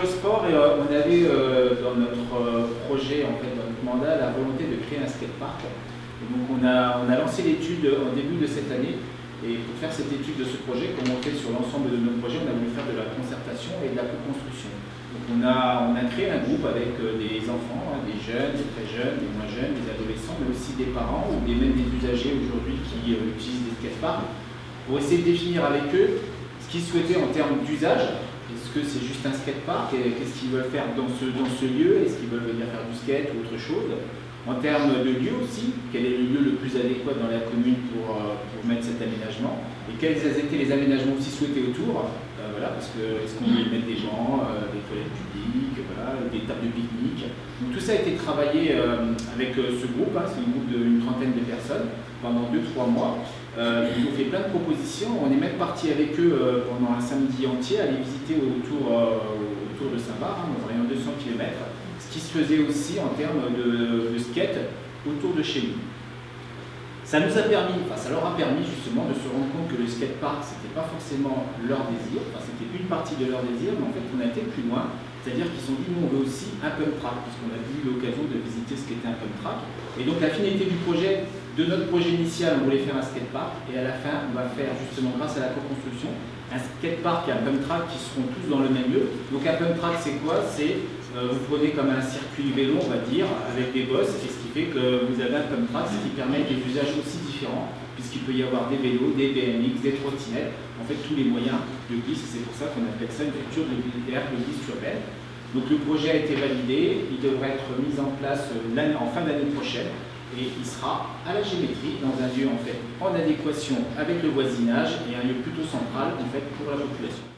le sport, on avait dans notre projet, en fait, dans notre mandat, la volonté de créer un skatepark. Et donc on a lancé l'étude en début de cette année. Et pour faire cette étude de ce projet, comme on fait sur l'ensemble de nos projets, on a voulu faire de la concertation et de la co-construction. Donc on a créé un groupe avec des enfants, des jeunes, des très jeunes, des moins jeunes, des adolescents, mais aussi des parents ou même des usagers aujourd'hui qui utilisent des skateparks, pour essayer de définir avec eux ce qu'ils souhaitaient en termes d'usage. Est-ce que c'est juste un skatepark? Qu'est-ce qu'ils veulent faire dans ce lieu? Est-ce qu'ils veulent venir faire du skate ou autre chose? En termes de lieu aussi, quel est le lieu le plus adéquat dans la commune pour mettre cet aménagement? Et quels étaient les aménagements aussi souhaités autour? Voilà, parce que est-ce qu'on voulait mettre des bancs, des toilettes publiques, voilà, des tables de pique-nique? Donc tout ça a été travaillé avec ce groupe, c'est un groupe d'une trentaine de personnes, pendant 2-3 mois. Ils ont fait plein de propositions. On est même parti avec eux pendant un samedi entier, aller visiter autour de Saint-Barth, dans un rayon de 200 km, ce qui se faisait aussi en termes de skate autour de chez nous. Ça nous a permis, ça leur a permis justement de se rendre compte que le skatepark, c'était pas forcément leur désir, c'était une partie de leur désir, mais en fait on a été plus loin, c'est-à-dire qu'ils se sont dit nous on veut aussi un pump track, puisqu'on a eu l'occasion de visiter ce qu'était un pump track. Et donc la finalité du projet, de notre projet initial, on voulait faire un skatepark, et à la fin on va faire justement grâce à la co-construction un skatepark et un pump track qui seront tous dans le même lieu. Donc un pump track c'est quoi? C'est vous prenez comme un circuit vélo, on va dire, avec des bosses, et ce qui fait que vous avez un pump track, ce qui permet des usages aussi différents, puisqu'il peut y avoir des vélos, des BMX, des trottinettes, en fait tous les moyens de glisse, c'est pour ça qu'on appelle ça une culture de glisse urbaine. Donc le projet a été validé, il devrait être mis en place en fin d'année prochaine, et il sera à la géométrie, dans un lieu en fait en adéquation avec le voisinage, et un lieu plutôt central en fait pour la population.